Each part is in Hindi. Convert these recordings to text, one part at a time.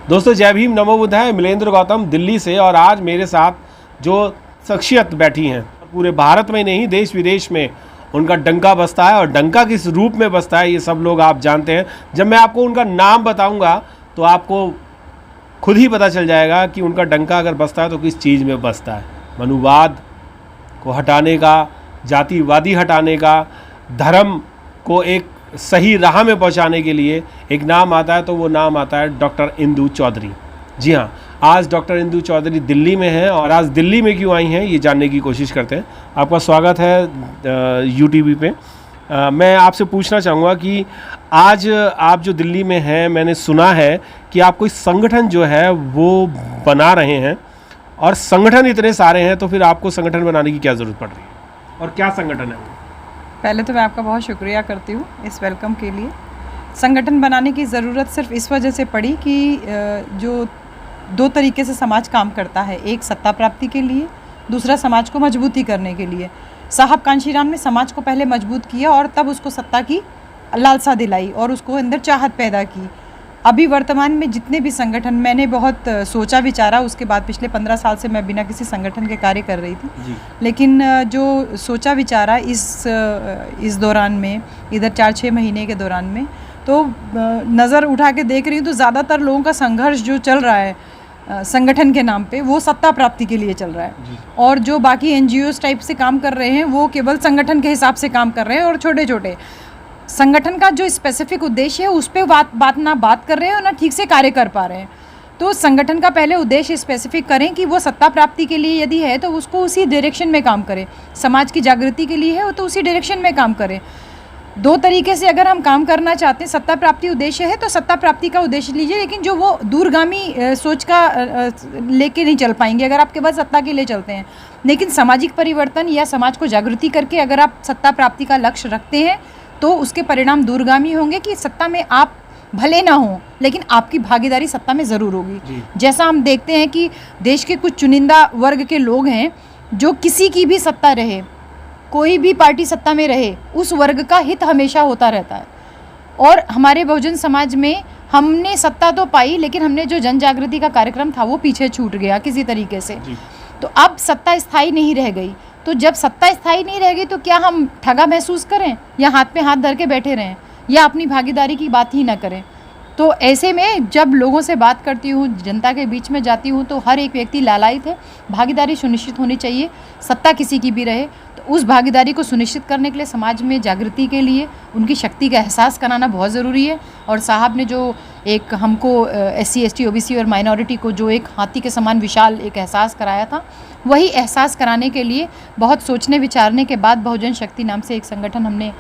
दोस्तों जय भीम, नमो बुद्धाय। मिलेंद्र गौतम दिल्ली से, और आज मेरे साथ जो शख्सियत बैठी हैं पूरे भारत में नहीं देश विदेश में उनका डंका बजता है, और डंका किस रूप में बजता है ये सब लोग आप जानते हैं। जब मैं आपको उनका नाम बताऊंगा तो आपको खुद ही पता चल जाएगा कि उनका डंका अगर बजता है तो किस चीज़ में बजता है। मनुवाद को हटाने का, जातिवादी हटाने का, धर्म को एक सही राह में पहुंचाने के लिए एक नाम आता है, तो वो नाम आता है डॉक्टर इंदु चौधरी। जी हाँ, आज डॉक्टर इंदु चौधरी दिल्ली में हैं, और आज दिल्ली में क्यों आई हैं ये जानने की कोशिश करते हैं। आपका स्वागत है यूटीवी पे। मैं आपसे पूछना चाहूँगा कि आज आप जो दिल्ली में हैं, मैंने सुना है कि आप कोई संगठन जो है वो बना रहे हैं, और संगठन इतने सारे हैं तो फिर आपको संगठन बनाने की क्या ज़रूरत पड़ रही है, और क्या संगठन है वो? पहले तो मैं आपका बहुत शुक्रिया करती हूँ इस वेलकम के लिए। संगठन बनाने की ज़रूरत सिर्फ इस वजह से पड़ी कि जो दो तरीके से समाज काम करता है, एक सत्ता प्राप्ति के लिए, दूसरा समाज को मजबूती करने के लिए। साहब कांशीराम ने समाज को पहले मजबूत किया और तब उसको सत्ता की लालसा दिलाई और उसको अंदर चाहत पैदा की। अभी वर्तमान में जितने भी संगठन, मैंने बहुत सोचा विचारा, उसके बाद पिछले 15 साल से मैं बिना किसी संगठन के कार्य कर रही थी जी। लेकिन जो सोचा विचारा इस दौरान में, इधर 4-6 महीने के दौरान में, तो नज़र उठा के देख रही हूँ तो ज़्यादातर लोगों का संघर्ष जो चल रहा है संगठन के नाम पे, वो सत्ता प्राप्ति के लिए चल रहा है। और जो बाकी NGOs टाइप से काम कर रहे हैं वो केवल संगठन के हिसाब से काम कर रहे हैं, और छोटे छोटे संगठन का जो स्पेसिफिक उद्देश्य है उस पर बात कर रहे हैं और ना ठीक से कार्य कर पा रहे हैं। तो संगठन का पहले उद्देश्य स्पेसिफिक करें कि वो सत्ता प्राप्ति के लिए यदि है तो उसको उसी डायरेक्शन में काम करें, समाज की जागृति के लिए है तो उसी डायरेक्शन में काम करें। दो तरीके से अगर हम काम करना चाहते हैं, सत्ता प्राप्ति उद्देश्य है तो सत्ता प्राप्ति का उद्देश्य लीजिए, लेकिन जो वो दूरगामी सोच का लेके नहीं चल पाएंगे अगर आप केवल सत्ता के लिए चलते हैं। लेकिन सामाजिक परिवर्तन या समाज को जागृति करके अगर आप सत्ता प्राप्ति का लक्ष्य रखते हैं तो उसके परिणाम दूरगामी होंगे कि सत्ता में आप भले ना हो लेकिन आपकी भागीदारी सत्ता में ज़रूर होगी। जैसा हम देखते हैं कि देश के कुछ चुनिंदा वर्ग के लोग हैं जो किसी की भी सत्ता रहे, कोई भी पार्टी सत्ता में रहे, उस वर्ग का हित हमेशा होता रहता है। और हमारे बहुजन समाज में हमने सत्ता तो पाई, लेकिन हमने जो जन जागृति का कार्यक्रम था वो पीछे छूट गया किसी तरीके से। तो अब सत्ता स्थायी नहीं रह गई। तो जब सत्ता स्थायी नहीं रह गई तो क्या हम ठगा महसूस करें, या हाथ पे हाथ धर के बैठे रहें, या अपनी भागीदारी की बात ही ना करें? तो ऐसे में जब लोगों से बात करती हूँ, जनता के बीच में जाती हूँ, तो हर एक व्यक्ति लालायित है। भागीदारी सुनिश्चित होनी चाहिए, सत्ता किसी की भी रहे तो उस भागीदारी को सुनिश्चित करने के लिए समाज में जागृति के लिए उनकी शक्ति का एहसास कराना बहुत ज़रूरी है। और साहब ने जो एक हमको SC ST OBC और माइनॉरिटी को जो एक हाथी के समान विशाल एक एहसास कराया था, वही एहसास कराने के लिए बहुत सोचने विचारने के बाद बहुजन शक्ति नाम से एक संगठन हमने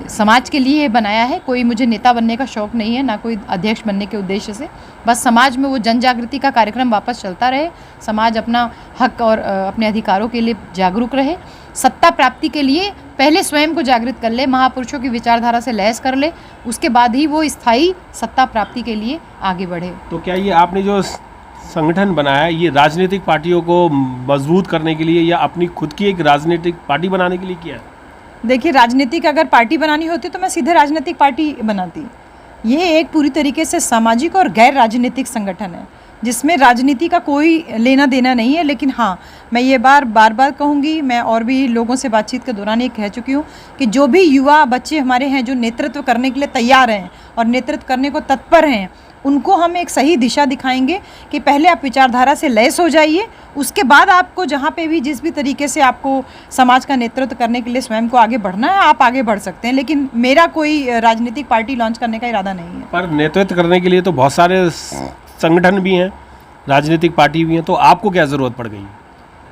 समाज के लिए बनाया है। कोई मुझे नेता बनने का शौक़ नहीं है, ना कोई अध्यक्ष बनने के उद्देश्य से। बस समाज में वो जन जागृति का कार्यक्रम वापस चलता रहे, समाज अपना हक और अपने अधिकारों के लिए जागरूक रहे, सत्ता प्राप्ति के लिए पहले स्वयं को जागृत कर ले, महापुरुषों की विचारधारा से लैस कर ले, उसके बाद ही वो स्थायी सत्ता प्राप्ति के लिए आगे बढ़े। तो क्या ये आपने जो संगठन बनाया ये राजनीतिक पार्टियों को मजबूत करने के लिए या अपनी खुद की एक राजनीतिक पार्टी बनाने के लिए किया है? देखिए, राजनीतिक अगर पार्टी बनानी होती तो मैं सीधे राजनीतिक पार्टी बनाती। ये एक पूरी तरीके से सामाजिक और गैर राजनीतिक संगठन है जिसमें राजनीति का कोई लेना देना नहीं है। लेकिन हाँ, मैं ये बार बार कहूँगी, मैं और भी लोगों से बातचीत के दौरान ये कह चुकी हूँ कि जो भी युवा बच्चे हमारे हैं जो नेतृत्व करने के लिए तैयार हैं और नेतृत्व करने को तत्पर हैं, उनको हम एक सही दिशा दिखाएंगे कि पहले आप विचारधारा से लैस हो जाइए, उसके बाद आपको जहाँ पे भी जिस भी तरीके से आपको समाज का नेतृत्व करने के लिए स्वयं को आगे बढ़ना है, आप आगे बढ़ सकते हैं। लेकिन मेरा कोई राजनीतिक पार्टी लॉन्च करने का इरादा नहीं है। पर नेतृत्व करने के लिए तो बहुत सारे संगठन भी हैं, राजनीतिक पार्टी भी हैं, तो आपको क्या ज़रूरत पड़ गई?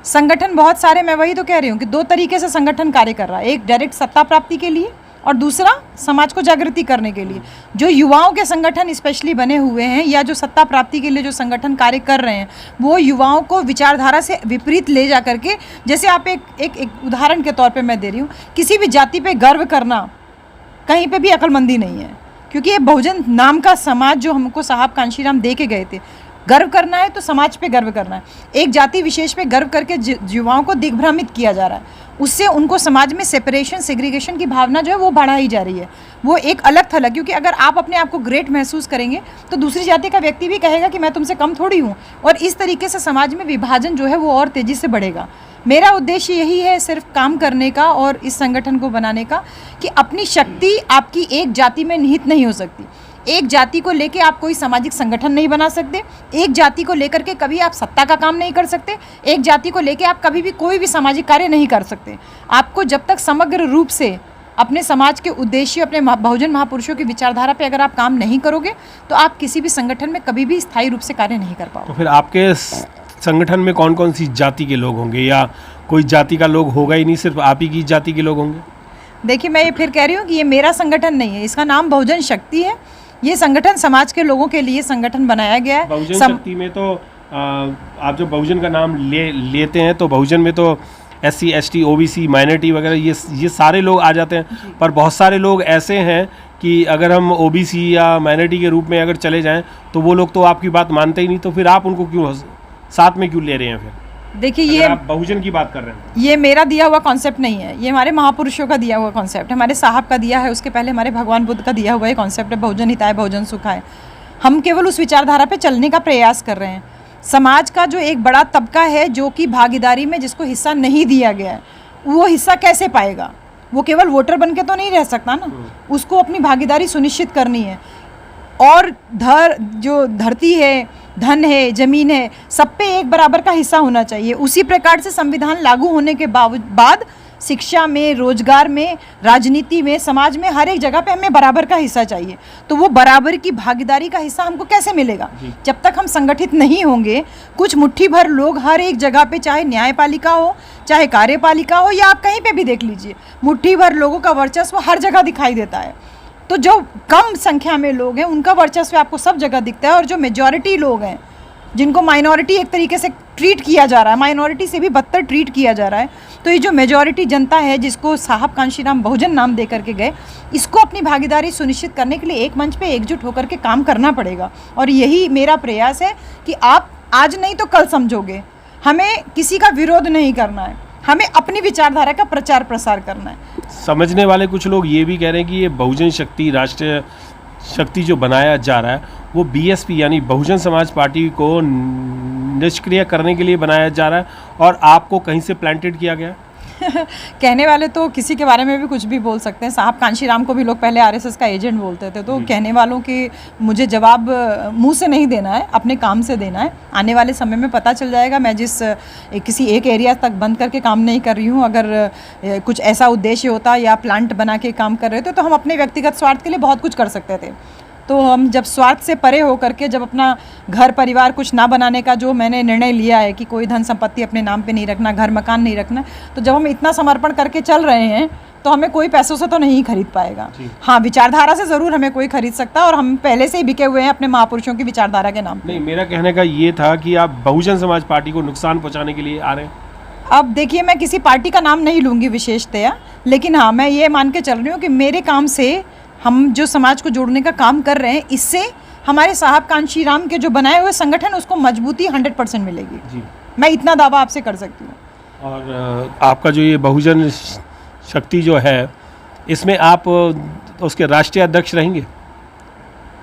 संगठन बहुत सारे, मैं वही तो कह रही हूँ कि दो तरीके से संगठन कार्य कर रहा है, एक डायरेक्ट सत्ता प्राप्ति के लिए और दूसरा समाज को जागृति करने के लिए। जो युवाओं के संगठन स्पेशली बने हुए हैं या जो सत्ता प्राप्ति के लिए जो संगठन कार्य कर रहे हैं, वो युवाओं को विचारधारा से विपरीत ले जा करके, जैसे आप एक उदाहरण के तौर पे मैं दे रही हूँ, किसी भी जाति पे गर्व करना कहीं पे भी अक्लमंदी नहीं है, क्योंकि ये बहुजन नाम का समाज जो हमको साहब कांशीराम दे के गए थे, गर्व करना है तो समाज पे गर्व करना है। एक जाति विशेष पे गर्व करके युवाओं को दिग्भ्रमित किया जा रहा है, उससे उनको समाज में सेपरेशन सेग्रीगेशन की भावना जो है वो बढ़ाई जा रही है, वो एक अलग थलग। क्योंकि अगर आप अपने आप को ग्रेट महसूस करेंगे तो दूसरी जाति का व्यक्ति भी कहेगा कि मैं तुमसे कम थोड़ी हूँ, और इस तरीके से समाज में विभाजन जो है वो और तेज़ी से बढ़ेगा। मेरा उद्देश्य यही है सिर्फ काम करने का और इस संगठन को बनाने का कि अपनी शक्ति आपकी एक जाति में निहित नहीं हो सकती। एक जाति को लेके आप कोई सामाजिक संगठन नहीं बना सकते, एक जाति को लेकर के कभी आप सत्ता का काम नहीं कर सकते, एक जाति को लेके आप कभी भी कोई भी सामाजिक कार्य नहीं कर सकते। आपको जब तक समग्र रूप से अपने समाज के उद्देश्य, अपने बहुजन महापुरुषों की विचारधारा पे अगर आप काम नहीं करोगे तो आप किसी भी संगठन में कभी भी स्थायी रूप से कार्य नहीं कर पाओगे। तो फिर आपके संगठन में कौन कौन सी जाति के लोग होंगे, या कोई जाति का लोग होगा ही नहीं, सिर्फ आप ही की जाति के लोग होंगे? देखिए, मैं ये फिर कह रही हूँ कि ये मेरा संगठन नहीं है, इसका नाम बहुजन शक्ति है। ये संगठन समाज के लोगों के लिए संगठन बनाया गया है। बहुजन शक्ति में तो आप जो बहुजन का नाम लेते हैं तो बहुजन में तो SC ST OBC माइनॉरिटी वगैरह ये सारे लोग आ जाते हैं, पर बहुत सारे लोग ऐसे हैं कि अगर हम OBC या माइनॉरिटी के रूप में अगर चले जाएं तो वो लोग तो आपकी बात मानते ही नहीं, तो फिर आप उनको क्यों साथ में क्यों ले रहे हैं? फिर देखिए, ये आप बहुजन की बात कर रहे हैं, ये मेरा दिया हुआ कॉन्सेप्ट नहीं है, ये हमारे महापुरुषों का दिया हुआ कॉन्सेप्ट है, हमारे साहब का दिया है, उसके पहले हमारे भगवान बुद्ध का दिया हुआ ये कॉन्सेप्ट है, बहुजन हिताय बहुजन सुखाय। हम केवल उस विचारधारा पे चलने का प्रयास कर रहे हैं। समाज का जो एक बड़ा तबका है जो कि भागीदारी में जिसको हिस्सा नहीं दिया गया है, वो हिस्सा कैसे पाएगा? वो केवल वोटर बन के तो नहीं रह सकता ना, उसको अपनी भागीदारी सुनिश्चित करनी है। और जो धरती है, धन है, जमीन है, सब पे एक बराबर का हिस्सा होना चाहिए। उसी प्रकार से संविधान लागू होने के बाद शिक्षा में, रोजगार में, राजनीति में, समाज में, हर एक जगह पे हमें बराबर का हिस्सा चाहिए। तो वो बराबर की भागीदारी का हिस्सा हमको कैसे मिलेगा? जब तक हम संगठित नहीं होंगे, कुछ मुट्ठी भर लोग हर एक जगह पे, चाहे न्यायपालिका हो, चाहे कार्यपालिका हो, या आप कहीं पे भी देख लीजिए, मुट्ठी भर लोगों का वर्चस्व हर जगह दिखाई देता है। तो जो कम संख्या में लोग हैं उनका वर्चस्व आपको सब जगह दिखता है, और जो मेजॉरिटी लोग हैं जिनको माइनॉरिटी एक तरीके से ट्रीट किया जा रहा है, माइनॉरिटी से भी बदतर ट्रीट किया जा रहा है, तो ये जो मेजॉरिटी जनता है जिसको साहब कांशीराम बहुजन नाम दे करके गए, इसको अपनी भागीदारी सुनिश्चित करने के लिए एक मंच पे एकजुट होकर के काम करना पड़ेगा। और यही मेरा प्रयास है कि आप आज नहीं तो कल समझोगे। हमें किसी का विरोध नहीं करना है, हमें अपनी विचारधारा का प्रचार प्रसार करना है। समझने वाले कुछ लोग ये भी कह रहे हैं कि ये बहुजन शक्ति, राष्ट्रीय शक्ति जो बनाया जा रहा है वो BSP यानी बहुजन समाज पार्टी को निष्क्रिय करने के लिए बनाया जा रहा है, और आपको कहीं से प्लांटेड किया गया? कहने वाले तो किसी के बारे में भी कुछ भी बोल सकते हैं। साहब कांशीराम को भी लोग पहले RSS का एजेंट बोलते थे, तो कहने वालों के मुझे जवाब मुंह से नहीं देना है, अपने काम से देना है। आने वाले समय में पता चल जाएगा। मैं किसी एक एरिया तक बंद करके काम नहीं कर रही हूँ। अगर कुछ ऐसा उद्देश्य होता या प्लांट बना के काम कर रहे थे तो हम अपने व्यक्तिगत स्वार्थ के लिए बहुत कुछ कर सकते थे। तो हम जब स्वार्थ से परे हो करके, जब अपना घर परिवार कुछ ना बनाने का जो मैंने निर्णय लिया है कि कोई धन संपत्ति अपने नाम पे नहीं रखना, घर मकान नहीं रखना, तो जब हम इतना समर्पण करके चल रहे हैं तो हमें कोई पैसों से तो नहीं खरीद पाएगा। हाँ, विचारधारा से ज़रूर हमें कोई खरीद सकता है, और हम पहले से ही बिके हुए हैं अपने महापुरुषों की विचारधारा के नाम पे। नहीं, मेरा कहने का ये था कि आप बहुजन समाज पार्टी को नुकसान पहुँचाने के लिए आ रहे हैं। अब देखिए, मैं किसी पार्टी का नाम नहीं लूँगी विशेषतया, लेकिन हाँ, मैं ये मान के चल रही हूँ कि मेरे काम से हम जो समाज को जोड़ने का काम कर रहे हैं, इससे हमारे साहब कांशीराम के जो बनाए हुए संगठन उसको मजबूती 100% मिलेगी जी। मैं इतना दावा आपसे कर सकती हूँ। और आपका जो ये बहुजन शक्ति जो है, इसमें आप उसके राष्ट्रीय अध्यक्ष रहेंगे?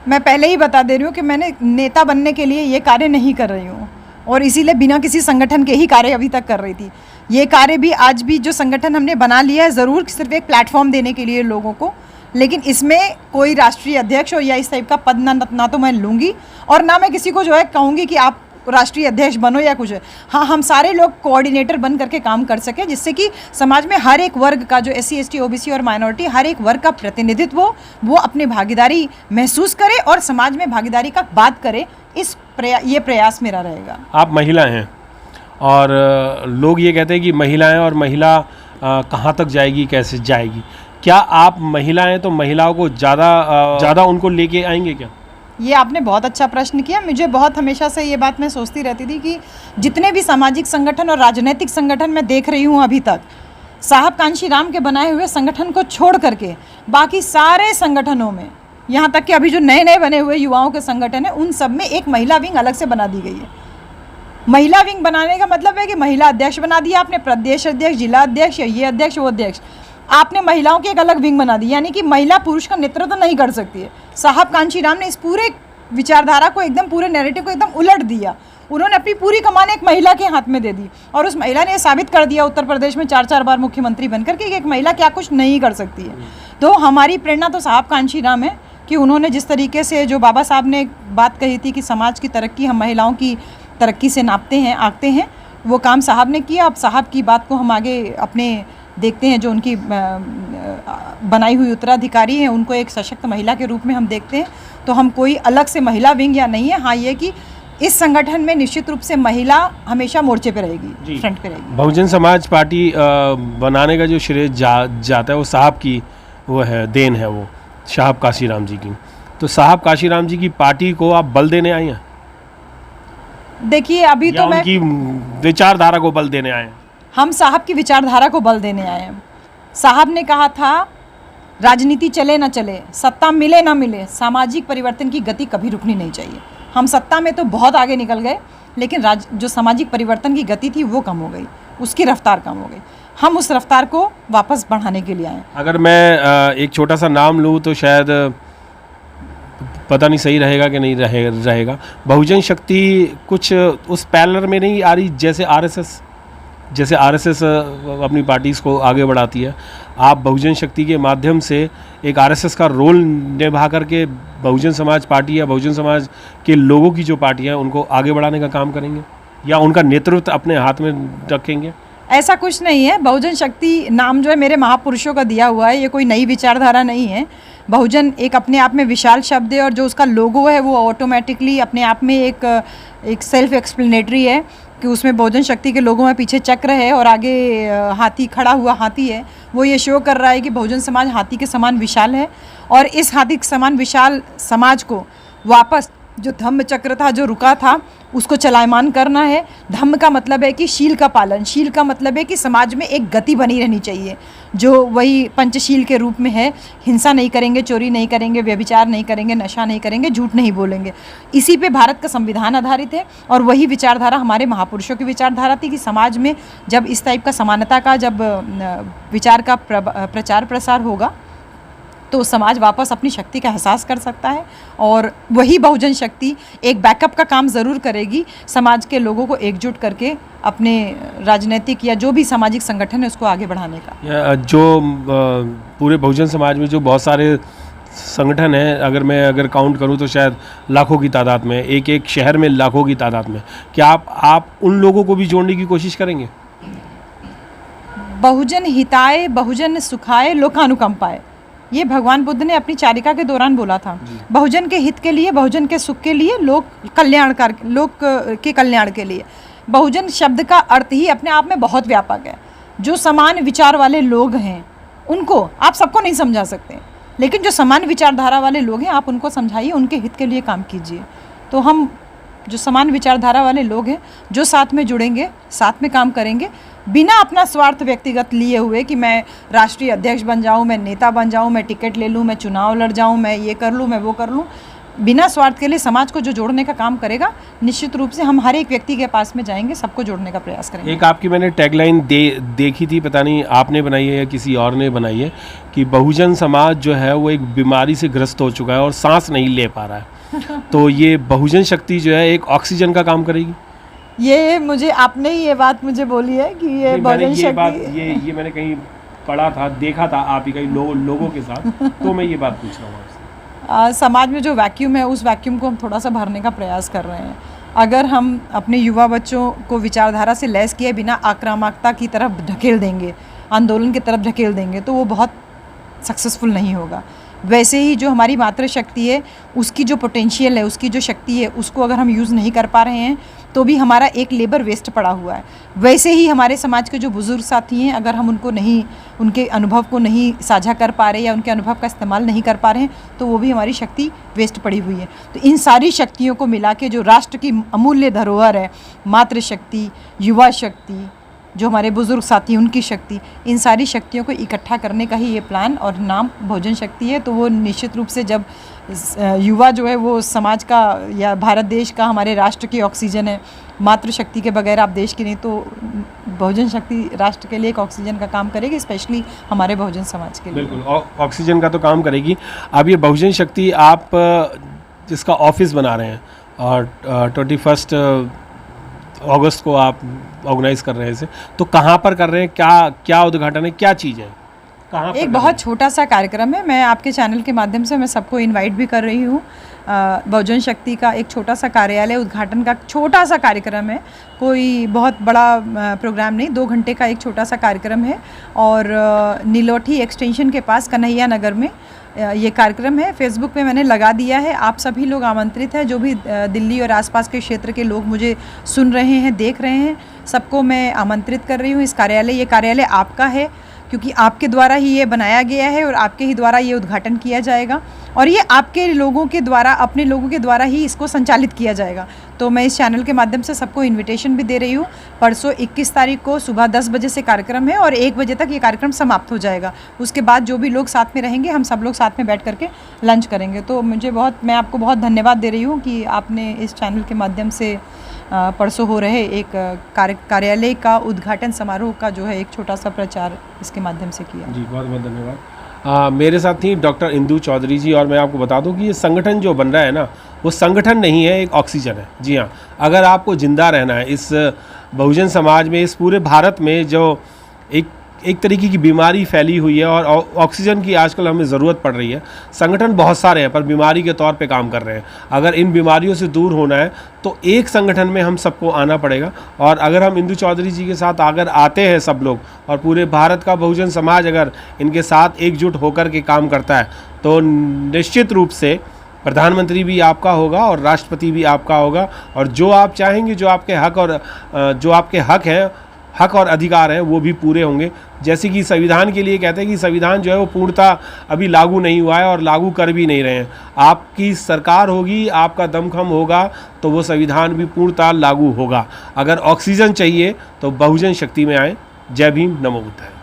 मैं पहले ही बता दे रही हूँ कि मैंने नेता बनने के लिए ये कार्य नहीं कर रही हूँ, और इसीलिए बिना किसी संगठन के ही कार्य अभी तक कर रही थी। ये कार्य भी आज भी जो संगठन हमने बना लिया है, ज़रूर सिर्फ एक प्लेटफॉर्म देने के लिए लोगों को, लेकिन इसमें कोई राष्ट्रीय अध्यक्ष हो या इस टाइप का पद ना तो मैं लूँगी, और ना मैं किसी को जो है कहूँगी कि आप राष्ट्रीय अध्यक्ष बनो या कुछ है। हाँ, हम सारे लोग कोऑर्डिनेटर बन करके काम कर सकें, जिससे कि समाज में हर एक वर्ग का, जो SC ST OBC और माइनॉरिटी, हर एक वर्ग का प्रतिनिधित्व हो, वो अपनी भागीदारी महसूस करे और समाज में भागीदारी का बात करे। ये प्रयास मेरा रहेगा। आप महिला हैं, और लोग ये कहते हैं कि महिलाएं और महिला कहाँ तक जाएगी, कैसे जाएगी? क्या आप महिलाएं तो महिलाओं को ज़्यादा उनको लेके आएंगे क्या? ये आपने बहुत अच्छा प्रश्न किया। मुझे बहुत हमेशा से ये बात मैं सोचती रहती थी कि जितने भी सामाजिक संगठन और राजनीतिक संगठन मैं देख रही हूँ अभी तक, साहब कांशीराम के बनाए हुए संगठन को छोड़ करके बाकी सारे संगठनों में यहाँ तक कि अभी जो नए नए बने हुए युवाओं के संगठन है उन सब में एक महिला विंग अलग से बना दी गई है। महिला विंग बनाने का मतलब है कि महिला अध्यक्ष बना दिया आपने, प्रदेश अध्यक्ष, जिला अध्यक्ष, या ये अध्यक्ष वो अध्यक्ष, आपने महिलाओं की एक अलग विंग बना दी, यानी कि महिला पुरुष का नेतृत्व नहीं कर सकती है। साहब कांशीराम ने इस पूरे विचारधारा को एकदम, पूरे नैरेटिव को एकदम उलट दिया। उन्होंने अपनी पूरी कमान एक महिला के हाथ में दे दी और उस महिला ने ये साबित कर दिया उत्तर प्रदेश में 4-4 बार मुख्यमंत्री बनकर कि एक महिला क्या कुछ नहीं कर सकती है। तो हमारी प्रेरणा तो साहब कांशीराम है कि उन्होंने जिस तरीके से, जो बाबा साहब ने बात कही थी कि समाज की तरक्की हम महिलाओं की तरक्की से नापते हैं, आंकते हैं, वो काम साहब ने किया। अब साहब की बात को हम आगे अपने देखते हैं, जो उनकी बनाई हुई उत्तराधिकारी हैं उनको एक सशक्त महिला के रूप में हम देखते हैं। तो हम कोई अलग से महिला विंग या नहीं है, हाँ ये कि इस संगठन में निश्चित रूप से महिला हमेशा मोर्चे पे रहेगी, फ्रंट पे रहेगी। बहुजन समाज पार्टी बनाने का जो श्रेय जाता है वो साहब की वो है, देन है वो साहब काशीराम जी की। तो साहब काशीराम जी की पार्टी को आप बल देने आए हैं? देखिए अभी तो मैं उनकी विचारधारा को बल देने आए हैं? हम साहब की विचारधारा को बल देने आए हैं। साहब ने कहा था राजनीति चले ना चले, सत्ता मिले ना मिले, सामाजिक परिवर्तन की गति कभी रुकनी नहीं चाहिए। हम सत्ता में तो बहुत आगे निकल गए, लेकिन जो सामाजिक परिवर्तन की गति थी वो कम हो गई, उसकी रफ्तार कम हो गई। हम उस रफ्तार को वापस बढ़ाने के लिए आए। अगर मैं एक छोटा सा नाम लूँ तो शायद पता नहीं सही रहेगा कि नहीं रहेगा, बहुजन शक्ति कुछ उस पैरेलल में नहीं आ रही जैसे आरएसएस अपनी पार्टीज़ को आगे बढ़ाती है। आप बहुजन शक्ति के माध्यम से एक आरएसएस का रोल निभा करके बहुजन समाज पार्टी या बहुजन समाज के लोगों की जो पार्टियां हैं उनको आगे बढ़ाने का काम करेंगे या उनका नेतृत्व अपने हाथ में रखेंगे? ऐसा कुछ नहीं है। बहुजन शक्ति नाम जो है मेरे महापुरुषों का दिया हुआ है, ये कोई नई विचारधारा नहीं है। बहुजन एक अपने आप में विशाल शब्द है और जो उसका लोगो है वो ऑटोमेटिकली अपने आप में एक सेल्फ एक्सप्लेनेटरी है कि उसमें बहुजन शक्ति के लोगों में पीछे चक्र है और आगे हाथी, खड़ा हुआ हाथी है। वो ये शो कर रहा है कि बहुजन समाज हाथी के समान विशाल है और इस हाथी के समान विशाल समाज को वापस जो धम्म चक्र था, जो रुका था, उसको चलायमान करना है। धम्म का मतलब है कि शील का पालन, शील का मतलब है कि समाज में एक गति बनी रहनी चाहिए जो वही पंचशील के रूप में है। हिंसा नहीं करेंगे, चोरी नहीं करेंगे, व्यभिचार नहीं करेंगे, नशा नहीं करेंगे, झूठ नहीं बोलेंगे। इसी पे भारत का संविधान आधारित है और वही विचारधारा हमारे महापुरुषों की विचारधारा थी कि समाज में जब इस टाइप का समानता का जब विचार का प्रचार प्रसार होगा तो समाज वापस अपनी शक्ति का एहसास कर सकता है और वही बहुजन शक्ति एक बैकअप का काम ज़रूर करेगी, समाज के लोगों को एकजुट करके अपने राजनीतिक या जो भी सामाजिक संगठन है उसको आगे बढ़ाने का। जो पूरे बहुजन समाज में जो बहुत सारे संगठन हैं, अगर काउंट करूं तो शायद लाखों की तादाद में, एक शहर में लाखों की तादाद में, क्या आप उन लोगों को भी जोड़ने की कोशिश करेंगे? बहुजन हिताय, बहुजन सुखाय, लोकानुकंपाय, ये भगवान बुद्ध ने अपनी चारिका के दौरान बोला था। बहुजन के हित के लिए, बहुजन के सुख के लिए, लोक के कल्याण के लिए। बहुजन शब्द का अर्थ ही अपने आप में बहुत व्यापक है। जो समान विचार वाले लोग हैं उनको आप सबको नहीं समझा सकते, लेकिन जो समान विचारधारा वाले लोग हैं आप उनको समझाइए, उनके हित के लिए काम कीजिए। तो हम जो समान विचारधारा वाले लोग हैं जो साथ में जुड़ेंगे, साथ में काम करेंगे, बिना अपना स्वार्थ व्यक्तिगत लिए हुए कि मैं राष्ट्रीय अध्यक्ष बन जाऊं, मैं नेता बन जाऊं, मैं टिकट ले लूं, मैं चुनाव लड़ जाऊं, मैं ये कर लूं, मैं वो कर लूं। बिना स्वार्थ के लिए समाज को जो जोड़ने का काम करेगा, निश्चित रूप से हम हर एक व्यक्ति के पास में जाएंगे, सबको जोड़ने का प्रयास करेंगे। एक आपकी मैंने टैगलाइन देखी थी, पता नहीं आपने बनाई है या किसी और ने बनाई है, कि बहुजन समाज जो है वो एक बीमारी से ग्रस्त हो चुका है और सांस नहीं ले पा रहा है। तो ये बहुजन शक्ति जो है एक ऑक्सीजन का काम करेगी। ये मुझे आपने ही ये बात मुझे बोली है कि ये बहुजन शक्ति, ये मैंने कहीं पढ़ा था, देखा था आप ही कई लोगों के साथ, तो मैं ये बात पूछ रहा हूँ आपसे। समाज में जो वैक्यूम है उस वैक्यूम को हम थोड़ा सा भरने का प्रयास कर रहे हैं। अगर हम अपने युवा बच्चों को विचारधारा से लैस किए बिना आक्रामकता की तरफ ढकेल देंगे, आंदोलन की तरफ ढकेल देंगे, तो वो बहुत सक्सेसफुल नहीं होगा। वैसे ही जो हमारी मातृशक्ति है, उसकी जो पोटेंशियल है, उसकी जो शक्ति है, उसको अगर हम यूज़ नहीं कर पा रहे हैं तो भी हमारा एक लेबर वेस्ट पड़ा हुआ है। वैसे ही हमारे समाज के जो बुज़ुर्ग साथी हैं, अगर हम उनके अनुभव को नहीं साझा कर पा रहे या उनके अनुभव का इस्तेमाल नहीं कर पा रहे हैं तो वो भी हमारी शक्ति वेस्ट पड़ी हुई है। तो इन सारी शक्तियों को मिला के जो राष्ट्र की अमूल्य धरोहर है, मातृशक्ति, युवा शक्ति, जो हमारे बुज़ुर्ग साथी उनकी शक्ति, इन सारी शक्तियों को इकट्ठा करने का ही ये प्लान और नाम बहुजन शक्ति है। तो वो निश्चित रूप से जब युवा जो है वो समाज का या भारत देश का, हमारे राष्ट्र की ऑक्सीजन है, मातृशक्ति के बगैर आप देश की नहीं, तो बहुजन शक्ति राष्ट्र के लिए एक ऑक्सीजन का काम करेगी, स्पेशली हमारे बहुजन समाज के लिए। बिल्कुल ऑक्सीजन का तो काम करेगी। अब ये बहुजन शक्ति आप जिसका ऑफिस बना रहे हैं और 21 अगस्त को आप ऑर्गेनाइज कर रहे हैं इसे, तो कहाँ पर कर रहे हैं, क्या क्या उद्घाटन है, क्या चीज़ है, कहाँ पर एक बहुत छोटा सा कार्यक्रम है। मैं आपके चैनल के माध्यम से मैं सबको इनवाइट भी कर रही हूँ। बहुजन शक्ति का एक छोटा सा कार्यालय उद्घाटन का छोटा सा कार्यक्रम है, कोई बहुत बड़ा प्रोग्राम नहीं, 2 घंटे का एक छोटा सा कार्यक्रम है। और नीलोठी एक्सटेंशन के पास कन्हैया नगर में ये कार्यक्रम है। फेसबुक पे मैंने लगा दिया है, आप सभी लोग आमंत्रित हैं। जो भी दिल्ली और आसपास के क्षेत्र के लोग मुझे सुन रहे हैं, देख रहे हैं, सबको मैं आमंत्रित कर रही हूँ इस कार्यालय। ये कार्यालय आपका है, क्योंकि आपके द्वारा ही ये बनाया गया है और आपके ही द्वारा ये उद्घाटन किया जाएगा और ये आपके लोगों के द्वारा, अपने लोगों के द्वारा ही इसको संचालित किया जाएगा। तो मैं इस चैनल के माध्यम से सबको इनविटेशन भी दे रही हूँ। परसों 21 तारीख को सुबह 10 बजे से कार्यक्रम है और 1 बजे तक ये कार्यक्रम समाप्त हो जाएगा। उसके बाद जो भी लोग साथ में रहेंगे, हम सब लोग साथ में बैठ करके लंच करेंगे। तो मैं आपको बहुत धन्यवाद दे रही हूँ कि आपने इस चैनल के माध्यम से परसों हो रहे एक कार्यालय का उद्घाटन समारोह का जो है एक छोटा सा प्रचार इसके माध्यम से किया। जी, बहुत बहुत धन्यवाद। मेरे साथ थी डॉक्टर इंदु चौधरी जी, और मैं आपको बता दूं कि ये संगठन जो बन रहा है ना, वो संगठन नहीं है, एक ऑक्सीजन है। जी हाँ, अगर आपको ज़िंदा रहना है इस बहुजन समाज में, इस पूरे भारत में जो एक तरीके की बीमारी फैली हुई है और ऑक्सीजन की आजकल हमें ज़रूरत पड़ रही है। संगठन बहुत सारे हैं पर बीमारी के तौर पे काम कर रहे हैं। अगर इन बीमारियों से दूर होना है तो एक संगठन में हम सबको आना पड़ेगा। और अगर हम इंदु चौधरी जी के साथ अगर आते हैं सब लोग, और पूरे भारत का बहुजन समाज अगर इनके साथ एकजुट होकर के काम करता है, तो निश्चित रूप से प्रधानमंत्री भी आपका होगा और राष्ट्रपति भी आपका होगा। और जो आप चाहेंगे, जो आपके हक हैं, हक और अधिकार हैं, वो भी पूरे होंगे। जैसे कि संविधान के लिए कहते हैं कि संविधान जो है वो पूर्णतः अभी लागू नहीं हुआ है और लागू कर भी नहीं रहे हैं। आपकी सरकार होगी, आपका दमखम होगा, तो वो संविधान भी पूर्णतः लागू होगा। अगर ऑक्सीजन चाहिए तो बहुजन शक्ति में आए। जय भीम, नमो बुद्धाय।